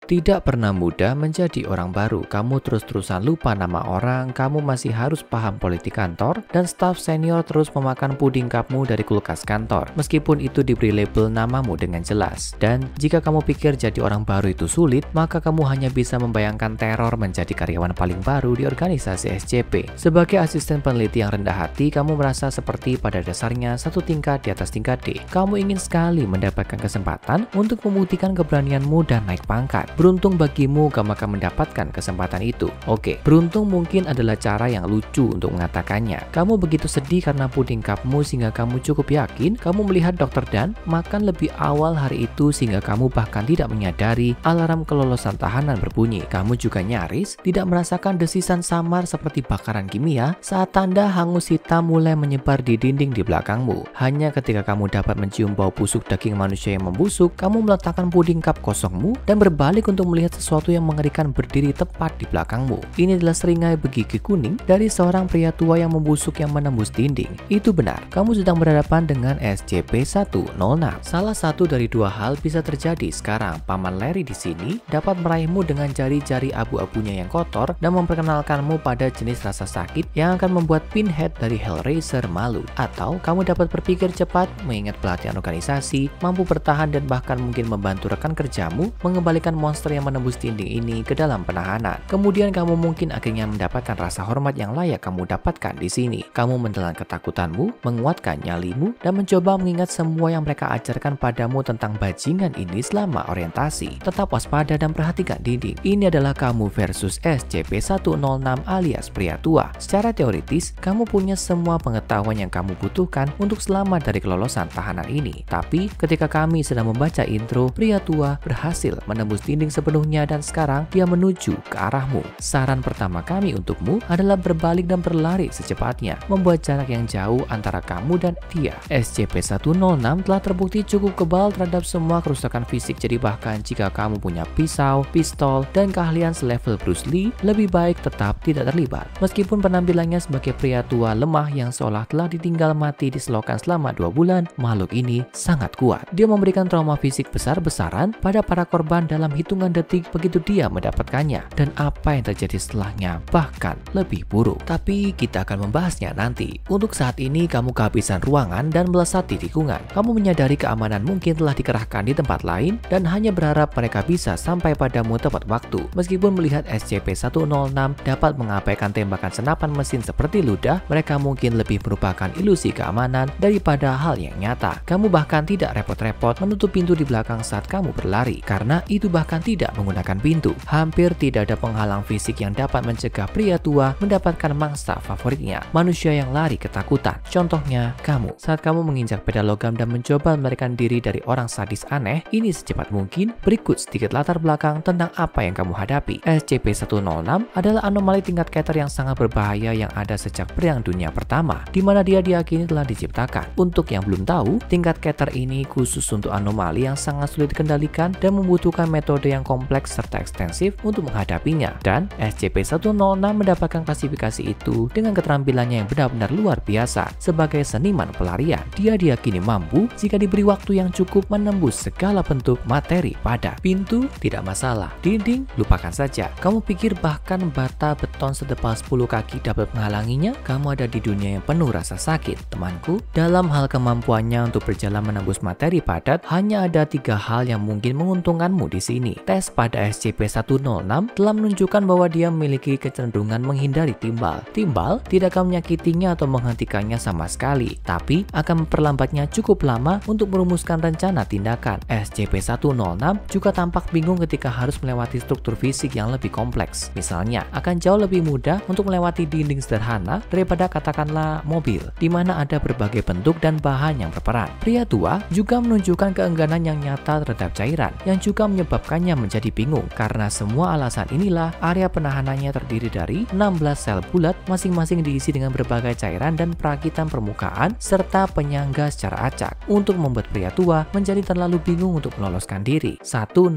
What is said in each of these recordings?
Tidak pernah mudah menjadi orang baru. Kamu terus-terusan lupa nama orang, kamu masih harus paham politik kantor, dan staf senior terus memakan puding cupmu dari kulkas kantor, meskipun itu diberi label namamu dengan jelas. Dan jika kamu pikir jadi orang baru itu sulit, maka kamu hanya bisa membayangkan teror menjadi karyawan paling baru di organisasi SCP. Sebagai asisten peneliti yang rendah hati, kamu merasa seperti pada dasarnya satu tingkat di atas tingkat D. Kamu ingin sekali mendapatkan kesempatan untuk membuktikan keberanianmu dan naik pangkat. Beruntung bagimu, kamu akan mendapatkan kesempatan itu. Oke, beruntung mungkin adalah cara yang lucu untuk mengatakannya. Kamu begitu sedih karena puding cupmu sehingga kamu cukup yakin kamu melihat Dr. Dan makan lebih awal hari itu sehingga kamu bahkan tidak menyadari alarm kelolosan tahanan berbunyi. Kamu juga nyaris tidak merasakan desisan samar seperti bakaran kimia saat tanda hangus hitam mulai menyebar di dinding di belakangmu. Hanya ketika kamu dapat mencium bau busuk daging manusia yang membusuk, kamu meletakkan puding cup kosongmu dan berbalik untuk melihat sesuatu yang mengerikan berdiri tepat di belakangmu. Ini adalah seringai bergigi kuning dari seorang pria tua yang membusuk yang menembus dinding. Itu benar, kamu sedang berhadapan dengan SCP-106. Salah satu dari dua hal bisa terjadi sekarang. Paman Larry di sini dapat meraihmu dengan jari-jari abu-abunya yang kotor dan memperkenalkanmu pada jenis rasa sakit yang akan membuat Pinhead dari Hellraiser malu. Atau kamu dapat berpikir cepat, mengingat pelatihan organisasi, mampu bertahan dan bahkan mungkin membantu rekan kerjamu mengembalikan monster yang menembus dinding ini ke dalam penahanan. Kemudian kamu mungkin akhirnya mendapatkan rasa hormat yang layak kamu dapatkan di sini. Kamu menelan ketakutanmu, menguatkan nyalimu, dan mencoba mengingat semua yang mereka ajarkan padamu tentang bajingan ini selama orientasi. Tetap waspada dan perhatikan dinding. Ini adalah kamu versus SCP-106 alias pria tua. Secara teoritis, kamu punya semua pengetahuan yang kamu butuhkan untuk selamat dari kelolosan tahanan ini. Tapi ketika kami sedang membaca intro, pria tua berhasil menembus dinding sepenuhnya dan sekarang dia menuju ke arahmu. Saran pertama kami untukmu adalah berbalik dan berlari secepatnya, membuat jarak yang jauh antara kamu dan dia. SCP-106 telah terbukti cukup kebal terhadap semua kerusakan fisik, jadi bahkan jika kamu punya pisau, pistol, dan keahlian selevel Bruce Lee, lebih baik tetap tidak terlibat. Meskipun penampilannya sebagai pria tua lemah yang seolah telah ditinggal mati di selokan selama 2 bulan, makhluk ini sangat kuat. Dia memberikan trauma fisik besar-besaran pada para korban dalam hitungan detik begitu dia mendapatkannya, dan apa yang terjadi setelahnya bahkan lebih buruk. Tapi kita akan membahasnya nanti. Untuk saat ini kamu kehabisan ruangan dan melesat di tikungan. Kamu menyadari keamanan mungkin telah dikerahkan di tempat lain dan hanya berharap mereka bisa sampai padamu tepat waktu. Meskipun melihat SCP-106 dapat mengabaikan tembakan senapan mesin seperti ludah, mereka mungkin lebih merupakan ilusi keamanan daripada hal yang nyata. Kamu bahkan tidak repot-repot menutup pintu di belakang saat kamu berlari, karena itu bahkan tidak menggunakan pintu. Hampir tidak ada penghalang fisik yang dapat mencegah pria tua mendapatkan mangsa favoritnya, manusia yang lari ketakutan. Contohnya, kamu. Saat kamu menginjak pedal logam dan mencoba melarikan diri dari orang sadis aneh, ini secepat mungkin. Berikut sedikit latar belakang tentang apa yang kamu hadapi. SCP-106 adalah anomali tingkat Keter yang sangat berbahaya yang ada sejak Perang Dunia Pertama, di mana dia diyakini telah diciptakan. Untuk yang belum tahu, tingkat Keter ini khusus untuk anomali yang sangat sulit dikendalikan dan membutuhkan metode yang kompleks serta ekstensif untuk menghadapinya. Dan SCP-106 mendapatkan klasifikasi itu dengan keterampilannya yang benar-benar luar biasa. Sebagai seniman pelarian, dia diyakini mampu jika diberi waktu yang cukup menembus segala bentuk materi padat. Pintu tidak masalah, dinding lupakan saja. Kamu pikir bahkan bata beton setebal 10 kaki dapat menghalanginya? Kamu ada di dunia yang penuh rasa sakit, temanku. Dalam hal kemampuannya untuk berjalan menembus materi padat, hanya ada 3 hal yang mungkin menguntungkanmu di sini. Tes pada SCP-106 telah menunjukkan bahwa dia memiliki kecenderungan menghindari timbal. Timbal tidak akan menyakitinya atau menghentikannya sama sekali, tapi akan memperlambatnya cukup lama untuk merumuskan rencana tindakan. SCP-106 juga tampak bingung ketika harus melewati struktur fisik yang lebih kompleks. Misalnya, akan jauh lebih mudah untuk melewati dinding sederhana daripada katakanlah mobil, di mana ada berbagai bentuk dan bahan yang berperan. Pria tua juga menunjukkan keengganan yang nyata terhadap cairan, yang juga menyebabkannya menjadi bingung. Karena semua alasan inilah, area penahanannya terdiri dari 16 sel bulat, masing-masing diisi dengan berbagai cairan dan perakitan permukaan, serta penyangga secara acak, untuk membuat pria tua menjadi terlalu bingung untuk meloloskan diri. 106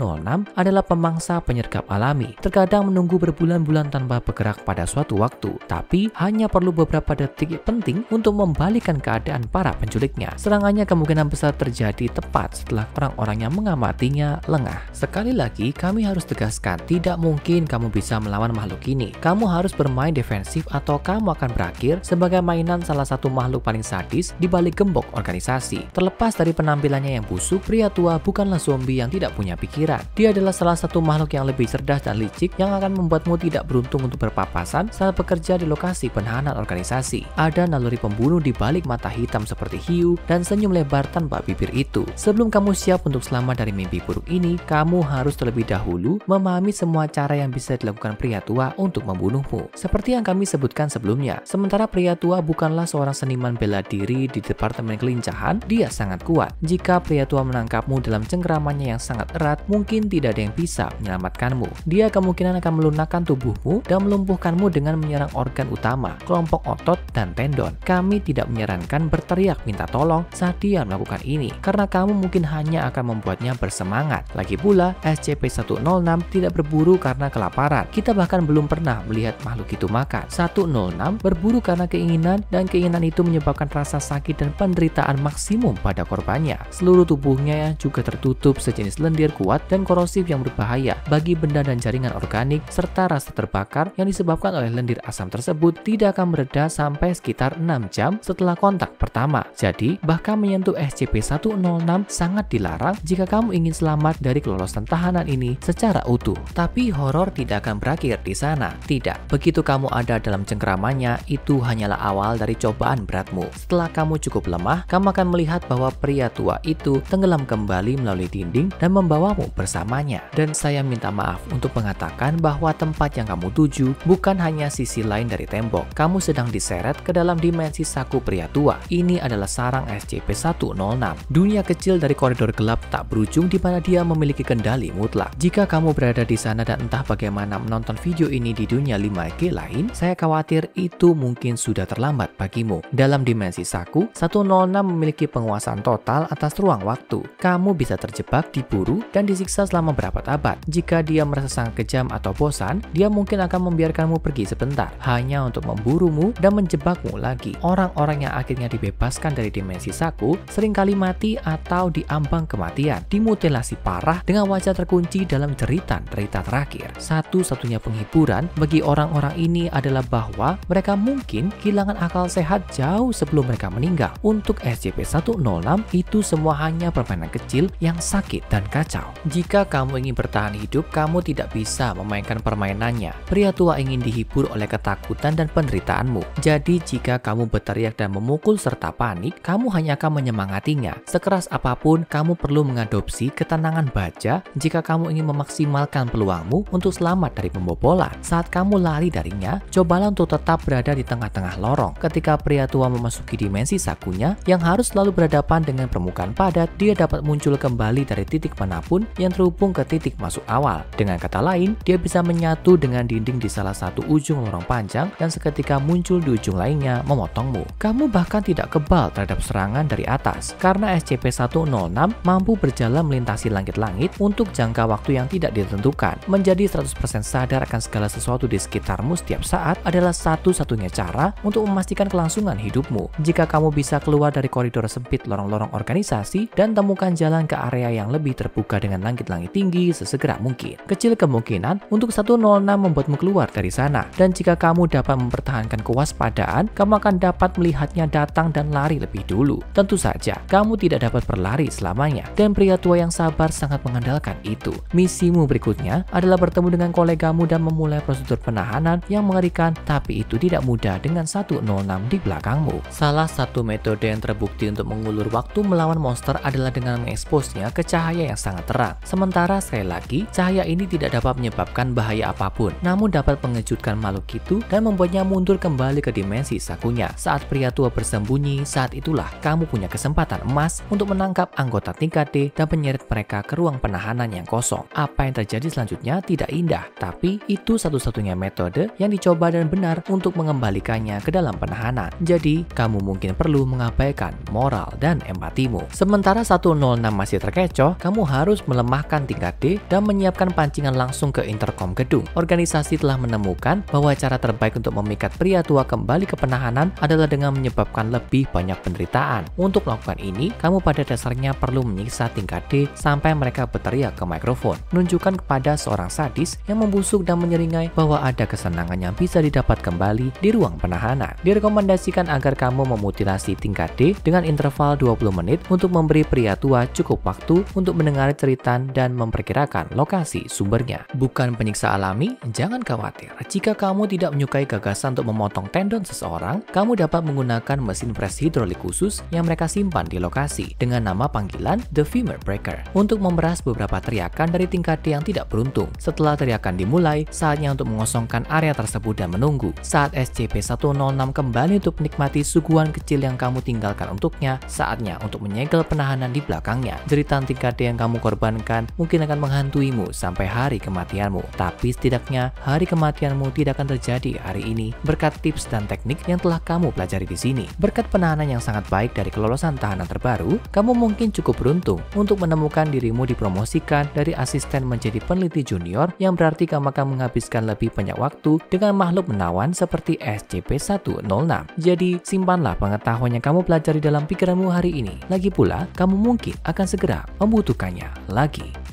adalah pemangsa penyergap alami, terkadang menunggu berbulan-bulan tanpa bergerak pada suatu waktu, tapi hanya perlu beberapa detik penting untuk membalikan keadaan para penculiknya. Serangannya kemungkinan besar terjadi tepat setelah orang-orang yang mengamatinya lengah. Sekali lagi, kami harus tegaskan, tidak mungkin kamu bisa melawan makhluk ini. Kamu harus bermain defensif atau kamu akan berakhir sebagai mainan salah satu makhluk paling sadis di balik gembok organisasi. Terlepas dari penampilannya yang busuk, pria tua bukanlah zombie yang tidak punya pikiran. Dia adalah salah satu makhluk yang lebih cerdas dan licik yang akan membuatmu tidak beruntung untuk berpapasan saat bekerja di lokasi penahanan organisasi. Ada naluri pembunuh di balik mata hitam seperti hiu dan senyum lebar tanpa bibir itu. Sebelum kamu siap untuk selamat dari mimpi buruk ini, kamu harus terlebih dahulu memahami semua cara yang bisa dilakukan pria tua untuk membunuhmu. Seperti yang kami sebutkan sebelumnya, sementara pria tua bukanlah seorang seniman bela diri di departemen kelincahan, dia sangat kuat. Jika pria tua menangkapmu dalam cengkeramannya yang sangat erat, mungkin tidak ada yang bisa menyelamatkanmu. Dia kemungkinan akan melunakkan tubuhmu dan melumpuhkanmu dengan menyerang organ utama, kelompok otot, dan tendon. Kami tidak menyarankan berteriak minta tolong saat dia melakukan ini, karena kamu mungkin hanya akan membuatnya bersemangat. Lagi pula, SCP-106 tidak berburu karena kelaparan. Kita bahkan belum pernah melihat makhluk itu makan. 106 berburu karena keinginan, dan keinginan itu menyebabkan rasa sakit dan penderitaan maksimum pada korbannya. Seluruh tubuhnya juga tertutup sejenis lendir kuat dan korosif yang berbahaya bagi benda dan jaringan organik, serta rasa terbakar yang disebabkan oleh lendir asam tersebut tidak akan mereda sampai sekitar 6 jam setelah kontak pertama. Jadi, bahkan menyentuh SCP-106 sangat dilarang jika kamu ingin selamat dari kelolosan tahanan ini secara utuh. Tapi horor tidak akan berakhir di sana. Tidak, begitu kamu ada dalam cengkeramannya, itu hanyalah awal dari cobaan beratmu. Setelah kamu cukup lemah, kamu akan melihat bahwa pria tua itu tenggelam kembali melalui dinding dan membawamu bersamanya. Dan saya minta maaf untuk mengatakan bahwa tempat yang kamu tuju bukan hanya sisi lain dari tembok. Kamu sedang diseret ke dalam dimensi saku pria tua. Ini adalah sarang SCP-106. Dunia kecil dari koridor gelap tak berujung di mana dia memiliki kendali mutlak. Jika kamu berada di sana dan entah bagaimana menonton video ini di dunia 5G lain, saya khawatir itu mungkin sudah terlambat bagimu. Dalam dimensi saku, 106 memiliki penguasaan total atas ruang waktu. Kamu bisa terjebak, diburu, dan disiksa selama berabad-abad. Jika dia merasa sangat kejam atau bosan, dia mungkin akan membiarkanmu pergi sebentar, hanya untuk memburumu dan menjebakmu lagi. Orang-orang yang akhirnya dibebaskan dari dimensi saku seringkali mati atau diambang kematian, dimutilasi parah dengan wajah terkunci dalam jeritan-derita terakhir. Satu-satunya penghiburan bagi orang-orang ini adalah bahwa mereka mungkin kehilangan akal sehat jauh sebelum mereka meninggal. Untuk SCP-106, itu semua hanya permainan kecil yang sakit dan kacau. Jika kamu ingin bertahan hidup, kamu tidak bisa memainkan permainannya. Pria tua ingin dihibur oleh ketakutan dan penderitaanmu. Jadi jika kamu berteriak dan memukul serta panik, kamu hanya akan menyemangatinya. Sekeras apapun, kamu perlu mengadopsi ketenangan baja jika kamu ingin memaksimalkan peluangmu untuk selamat dari pembobolan. Saat kamu lari darinya, cobalah untuk tetap berada di tengah-tengah lorong. Ketika pria tua memasuki dimensi sakunya yang harus selalu berhadapan dengan permukaan padat, dia dapat muncul kembali dari titik manapun yang terhubung ke titik masuk awal. Dengan kata lain, dia bisa menyatu dengan dinding di salah satu ujung lorong panjang dan seketika muncul di ujung lainnya memotongmu. Kamu bahkan tidak kebal terhadap serangan dari atas karena SCP-106 mampu berjalan melintasi langit-langit untuk jangka waktu yang tidak ditentukan. Menjadi 100% sadar akan segala sesuatu di sekitarmu setiap saat adalah satu-satunya cara untuk memastikan kelangsungan hidupmu. Jika kamu bisa keluar dari koridor sempit lorong-lorong organisasi dan temukan jalan ke area yang lebih terbuka dengan langit-langit tinggi sesegera mungkin. Kecil kemungkinan untuk 106 membuatmu keluar dari sana, dan jika kamu dapat mempertahankan kewaspadaan, kamu akan dapat melihatnya datang dan lari lebih dulu. Tentu saja, kamu tidak dapat berlari selamanya, dan pria tua yang sabar sangat mengandalkan itu. Misimu berikutnya adalah bertemu dengan kolegamu dan memulai prosedur penahanan yang mengerikan, tapi itu tidak mudah dengan 106 di belakangmu. Salah satu metode yang terbukti untuk mengulur waktu melawan monster adalah dengan mengeksposnya ke cahaya yang sangat terang. Sementara sekali lagi, cahaya ini tidak dapat menyebabkan bahaya apapun, namun dapat mengejutkan makhluk itu dan membuatnya mundur kembali ke dimensi sakunya. Saat pria tua bersembunyi, saat itulah kamu punya kesempatan emas untuk menangkap anggota tingkat D dan menyeret mereka ke ruang penahanan yang kosong. Apa yang terjadi selanjutnya tidak indah, tapi itu satu-satunya metode yang dicoba dan benar untuk mengembalikannya ke dalam penahanan. Jadi, kamu mungkin perlu mengabaikan moral dan empatimu. Sementara 106 masih terkecoh, kamu harus melemahkan tingkat D dan menyiapkan pancingan langsung ke interkom gedung. Organisasi telah menemukan bahwa cara terbaik untuk memikat pria tua kembali ke penahanan adalah dengan menyebabkan lebih banyak penderitaan. Untuk melakukan ini, kamu pada dasarnya perlu menyiksa tingkat D sampai mereka berteriak mikrofon, menunjukkan kepada seorang sadis yang membusuk dan menyeringai bahwa ada kesenangan yang bisa didapat kembali di ruang penahanan. Direkomendasikan agar kamu memutilasi tingkat D dengan interval 20 menit untuk memberi pria tua cukup waktu untuk mendengar cerita dan memperkirakan lokasi sumbernya. Bukan penyiksa alami, jangan khawatir. Jika kamu tidak menyukai gagasan untuk memotong tendon seseorang, kamu dapat menggunakan mesin pres hidrolik khusus yang mereka simpan di lokasi dengan nama panggilan The Femur Breaker untuk memeras beberapa teriakan dari tingkat D yang tidak beruntung. Setelah teriakan dimulai, saatnya untuk mengosongkan area tersebut dan menunggu. Saat SCP-106 kembali untuk menikmati suguhan kecil yang kamu tinggalkan untuknya, saatnya untuk menyegel penahanan di belakangnya. Jeritan tingkat D yang kamu korbankan mungkin akan menghantuimu sampai hari kematianmu. Tapi setidaknya, hari kematianmu tidak akan terjadi hari ini berkat tips dan teknik yang telah kamu pelajari di sini. Berkat penahanan yang sangat baik dari kelolosan tahanan terbaru, kamu mungkin cukup beruntung untuk menemukan dirimu dipromosikan dari asisten menjadi peneliti junior, yang berarti kamu akan menghabiskan lebih banyak waktu dengan makhluk menawan seperti SCP-106. Jadi, simpanlah pengetahuan yang kamu pelajari dalam pikiranmu hari ini. Lagi pula, kamu mungkin akan segera membutuhkannya lagi.